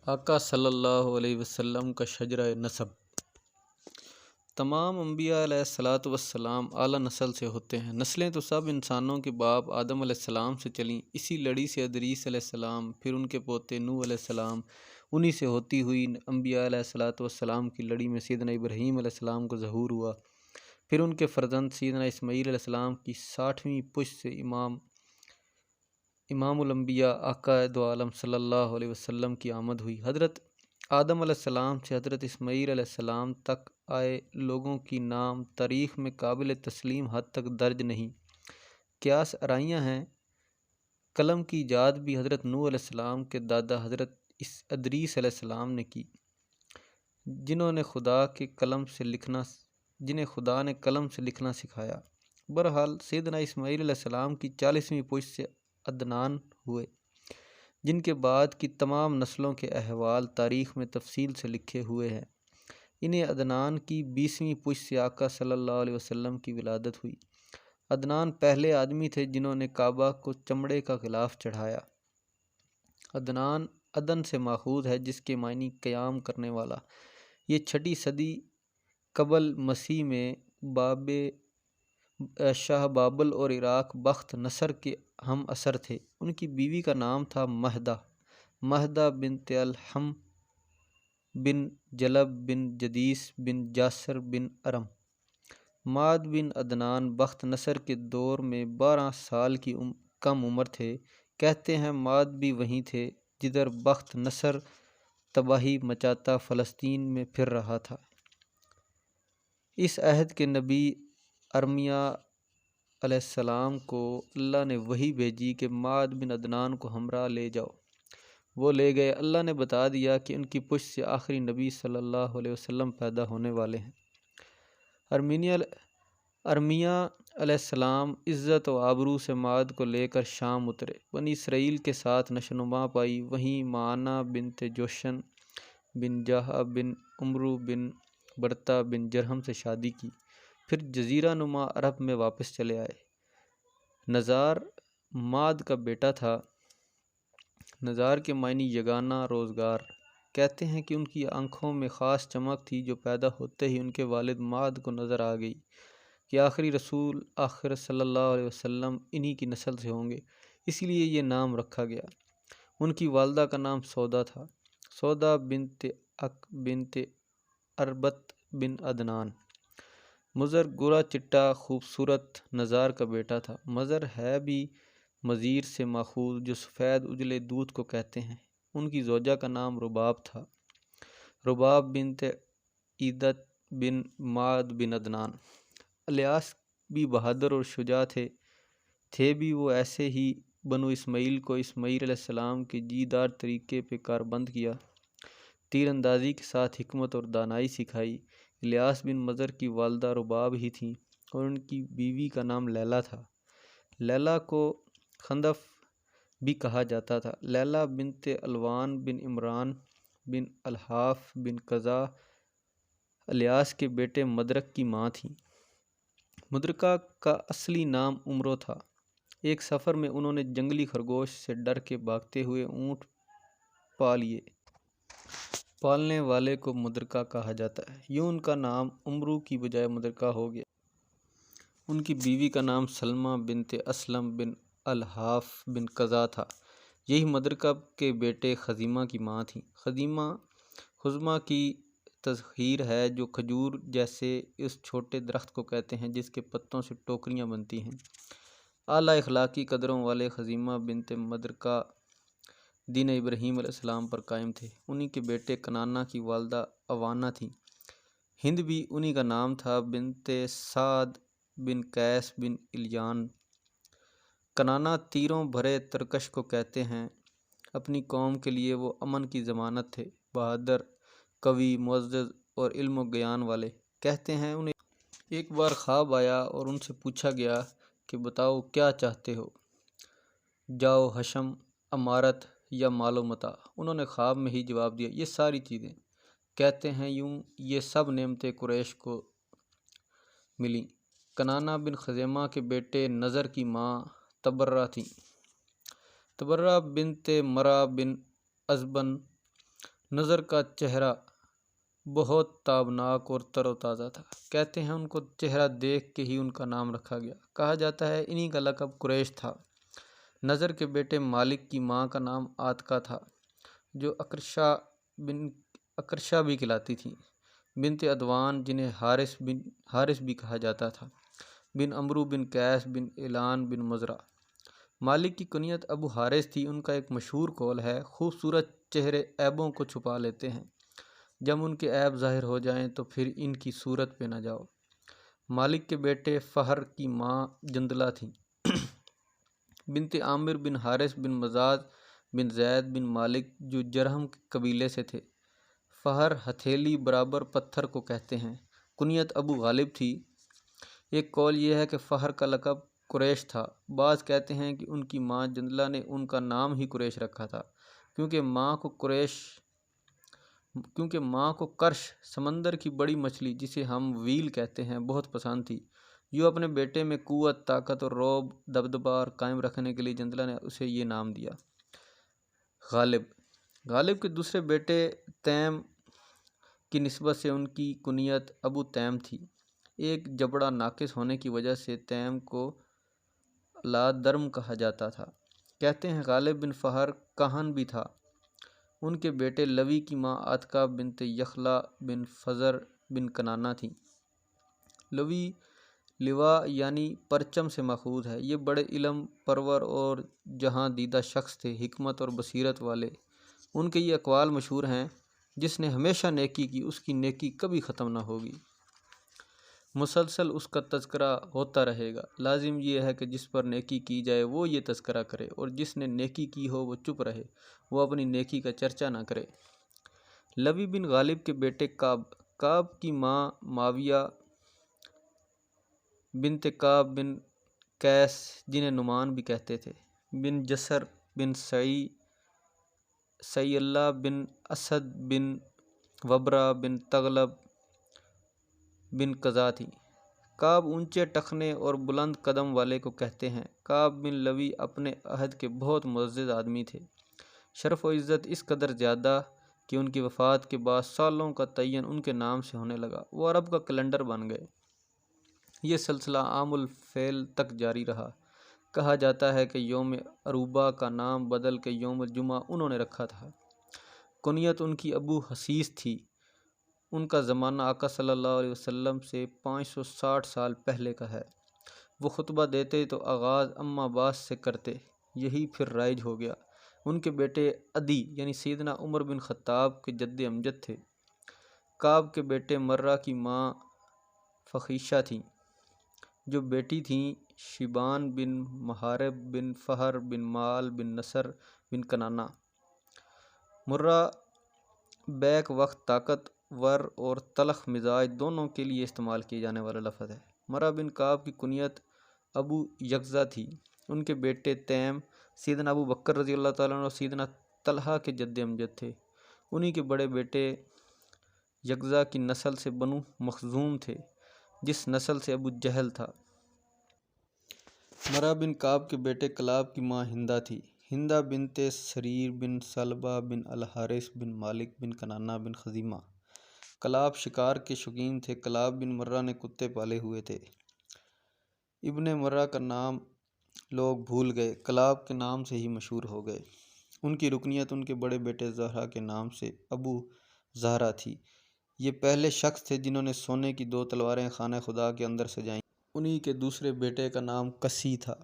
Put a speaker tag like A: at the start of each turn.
A: آقا صلی اللہ علیہ وسلم کا شجرہ نسب۔ تمام انبیاء علیہ الصلاۃ والسلام اعلیٰ نسل سے ہوتے ہیں۔ نسلیں تو سب انسانوں کے باپ آدم علیہ السلام سے چلیں، اسی لڑی سے ادریس علیہ السلام، پھر ان کے پوتے نوح علیہ السلام، انہی سے ہوتی ہوئی انبیاء علیہ الصلاۃ والسلام کی لڑی میں سیدنا ابراہیم علیہ السلام کو ظہور ہوا، پھر ان کے فرزند سیدنا اسماعیل علیہ السلام کی 60ویں پشت سے امام الانبیاء آقا دو عالم صلی اللہ علیہ وسلم کی آمد ہوئی۔ حضرت آدم علیہ السلام سے حضرت اسماعیل علیہ السلام تک آئے لوگوں کی نام تاریخ میں قابل تسلیم حد تک درج نہیں، قیاس آرائیاں ہیں۔ قلم کی ایجاد بھی حضرت نوح علیہ السلام کے دادا حضرت ادریس علیہ السلام نے کی، جنہیں خدا نے قلم سے لکھنا سکھایا۔ بہرحال سیدنا اسماعیل علیہ السلام کی 40ویں پشت سے عدنان ہوئے، جن کے بعد کی تمام نسلوں کے احوال تاریخ میں تفصیل سے لکھے ہوئے ہیں۔ انہیں عدنان کی 20ویں پشت سے آقا صلی اللہ علیہ وسلم کی ولادت ہوئی۔ عدنان پہلے آدمی تھے جنہوں نے کعبہ کو چمڑے کا غلاف چڑھایا۔ عدنان عدن سے ماخوذ ہے، جس کے معنی قیام کرنے والا۔ یہ 6 صدی قبل مسیح میں شاہ بابل اور عراق بخت نصر کے ہم عصر تھے۔ ان کی بیوی کا نام تھا مہدہ بنت الحم بن جلب بن جدیس بن جاسر بن ارم۔ ماد بن عدنان بخت نصر کے دور میں 12 سال کی کم عمر تھے۔ کہتے ہیں ماد بھی وہیں تھے جدھر بخت نصر تباہی مچاتا فلسطین میں پھر رہا تھا۔ اس عہد کے نبی ارمیہ علیہ السلام کو اللہ نے وحی بھیجی کہ ماد بن عدنان کو ہمراہ لے جاؤ۔ وہ لے گئے۔ اللہ نے بتا دیا کہ ان کی پشت سے آخری نبی صلی اللہ علیہ وسلم پیدا ہونے والے ہیں۔ ارمیہ علیہ السلام عزت و آبرو سے ماد کو لے کر شام اترے، بنی اسرائیل کے ساتھ نشونما پائی، وہیں معانہ بنت جوشن بن جاہا بن عمرو بن برتا بن جرہم سے شادی کی، پھر جزیرہ نما عرب میں واپس چلے آئے۔ نزار ماد کا بیٹا تھا۔ نزار کے معنی یگانہ روزگار۔ کہتے ہیں کہ ان کی آنکھوں میں خاص چمک تھی جو پیدا ہوتے ہی ان کے والد ماد کو نظر آ گئی کہ آخری رسول آخر صلی اللہ علیہ وسلم انہی کی نسل سے ہوں گے، اسی لیے یہ نام رکھا گیا۔ ان کی والدہ کا نام سودا تھا، سودا بنت بنت اربت بن عدنان۔ مضر گورا چٹا خوبصورت نزار کا بیٹا تھا۔ مضر ہے بھی مزیر سے ماخوذ جو سفید اجلے دودھ کو کہتے ہیں۔ ان کی زوجہ کا نام رباب تھا، رباب بنت عیدت بن ماد بن عدنان۔ الیاس بھی بہادر اور شجاع تھے بھی وہ ایسے ہی بنو اسماعیل کو اسماعیل علیہ السلام کے جیدار طریقے پہ کاربند کیا، تیر اندازی کے ساتھ حکمت اور دانائی سکھائی۔ الیاس بن مضر کی والدہ رباب ہی تھیں اور ان کی بیوی کا نام لیلہ تھا۔ لیلہ کو خندف بھی کہا جاتا تھا۔ لیلہ بنت الوان بن عمران بن الحاف بن قزا الیاس کے بیٹے مدرک کی ماں تھیں۔ مدرکہ کا اصلی نام عمرو تھا۔ ایک سفر میں انہوں نے جنگلی خرگوش سے ڈر کے بھاگتے ہوئے اونٹ پا لیے۔ پالنے والے کو مدرکہ کہا جاتا ہے، یوں ان کا نام عمرو کی بجائے مدرکہ ہو گیا۔ ان کی بیوی کا نام سلمہ بنت اسلم بن الحاف بن قزا تھا۔ یہی مدرکہ کے بیٹے خزیمہ کی ماں تھیں۔ خزمہ کی تذکیر ہے جو کھجور جیسے اس چھوٹے درخت کو کہتے ہیں جس کے پتوں سے ٹوکریاں بنتی ہیں۔ اعلیٰ اخلاقی قدروں والے خزیمہ بنت مدرکہ دین ابراہیم علیہ السلام پر قائم تھے۔ انہی کے بیٹے کنانہ کی والدہ عوانہ تھیں۔ ہند بھی انہی کا نام تھا، بنت سعد بن قیس بن الیان۔ کنانہ تیروں بھرے ترکش کو کہتے ہیں۔ اپنی قوم کے لیے وہ امن کی ضمانت تھے، بہادر، قوی، معزز اور علم و گیان والے۔ کہتے ہیں انہیں ایک بار خواب آیا اور ان سے پوچھا گیا کہ بتاؤ کیا چاہتے ہو، جاؤ حشم، امارت یا مال و متاع؟ انہوں نے خواب میں ہی جواب دیا، یہ ساری چیزیں۔ کہتے ہیں یوں یہ سب نعمتیں قریش کو ملیں۔ کنانہ بن خزیمہ کے بیٹے نضر کی ماں تبرہ تھیں۔ تبرہ بنت مرہ بن ازبن نظر کا چہرہ بہت تابناک اور تر و تازہ تھا۔ کہتے ہیں ان کو چہرہ دیکھ کے ہی ان کا نام رکھا گیا۔ کہا جاتا ہے انہی کا لقب قریش تھا۔ نضر کے بیٹے مالک کی ماں کا نام عاتکہ تھا، جو اکرشا بھی کہلاتی تھیں، بنت عدوان جنہیں حارث بھی کہا جاتا تھا، بن عمرو بن قیس بن اعلان بن مزرع۔ مالک کی کنیت ابو حارث تھی۔ ان کا ایک مشہور قول ہے، خوبصورت چہرے عیبوں کو چھپا لیتے ہیں، جب ان کے عیب ظاہر ہو جائیں تو پھر ان کی صورت پہ نہ جاؤ۔ مالک کے بیٹے فہر کی ماں جندلہ تھیں، بنت عامر بن حارث بن مزاج بن زید بن مالک، جو جرہم کے قبیلے سے تھے۔ فہر ہتھیلی برابر پتھر کو کہتے ہیں۔ کنیت ابو غالب تھی۔ ایک قول یہ ہے کہ فہر کا لقب قریش تھا۔ بعض کہتے ہیں کہ ان کی ماں جندلہ نے ان کا نام ہی قریش رکھا تھا، کیونکہ ماں کو کرش، سمندر کی بڑی مچھلی جسے ہم ویل کہتے ہیں، بہت پسند تھی۔ یوں اپنے بیٹے میں قوت، طاقت اور رعب دبدبہ قائم رکھنے کے لیے جندلہ نے اسے یہ نام دیا۔ غالب کے دوسرے بیٹے تیم کی نسبت سے ان کی کنیت ابو تیم تھی۔ ایک جبڑا ناقص ہونے کی وجہ سے تیم کو لادرم کہا جاتا تھا۔ کہتے ہیں غالب بن فہر کاہن بھی تھا۔ ان کے بیٹے لوی کی ماں عاتکہ بنت یخلا بن فزر بن کنانہ تھیں۔ لوی لواء یعنی پرچم سے ماخوذ ہے۔ یہ بڑے علم پرور اور جہاں دیدہ شخص تھے، حکمت اور بصیرت والے۔ ان کے یہ اقوال مشہور ہیں، جس نے ہمیشہ نیکی کی اس کی نیکی کبھی ختم نہ ہوگی، مسلسل اس کا تذکرہ ہوتا رہے گا۔ لازم یہ ہے کہ جس پر نیکی کی جائے وہ یہ تذکرہ کرے، اور جس نے نیکی کی ہو وہ چپ رہے، وہ اپنی نیکی کا چرچا نہ کرے۔ لوی بن غالب کے بیٹے کعب کی ماں معاویہ بنت کعب بن قیس، جنہیں نعمان بھی کہتے تھے، بن جسر بن سعی اللہ بن اسد بن وبرہ بن تغلب بن قزا تھی۔ کعب اونچے ٹخنے اور بلند قدم والے کو کہتے ہیں۔ کعب بن لوی اپنے عہد کے بہت معزز آدمی تھے۔ شرف و عزت اس قدر زیادہ کہ ان کی وفات کے بعد سالوں کا تعین ان کے نام سے ہونے لگا۔ وہ عرب کا کیلنڈر بن گئے۔ یہ سلسلہ عام الفیل تک جاری رہا۔ کہا جاتا ہے کہ یوم عروبہ کا نام بدل کے یوم الجمعہ انہوں نے رکھا تھا۔ کنیت ان کی ابو حسیس تھی۔ ان کا زمانہ آقا صلی اللہ علیہ وسلم سے 560 سال پہلے کا ہے۔ وہ خطبہ دیتے تو آغاز اما باس سے کرتے، یہی پھر رائج ہو گیا۔ ان کے بیٹے عدی یعنی سیدنا عمر بن خطاب کے جد امجد تھے۔ کعب کے بیٹے مرہ کی ماں فخیشہ تھیں، جو بیٹی تھیں شیبان بن محارب بن فہر بن مال بن نصر بن کنانہ۔ مرہ بیک وقت طاقت ور اور تلخ مزاج دونوں کے لیے استعمال کیے جانے والا لفظ ہے۔ مرہ بن کعب کی کنیت ابو یغزا تھی۔ ان کے بیٹے تیم سیدنا ابو بکر رضی اللہ تعالیٰ عنہ اور سیدنا طلحہ کے جد امجد تھے۔ انہی کے بڑے بیٹے یغزا کی نسل سے بنو مخزوم تھے، جس نسل سے ابو جہل تھا۔ مرہ بن کعب کے بیٹے کلاب کی ماں ہندہ تھی۔ ہندہ بنت سریر بن سلبہ بن الحارث بن مالک بن کنانہ بن خزیمہ۔ کلاب شکار کے شوقین تھے۔ کلاب بن مرہ نے کتے پالے ہوئے تھے۔ ابن مرہ کا نام لوگ بھول گئے، کلاب کے نام سے ہی مشہور ہو گئے۔ ان کی رکنیت ان کے بڑے بیٹے زہرہ کے نام سے ابو زہرہ تھی۔ یہ پہلے شخص تھے جنہوں نے سونے کی 2 تلواریں خانہ خدا کے اندر سجائیں۔ انہی کے دوسرے بیٹے کا نام قسی تھا۔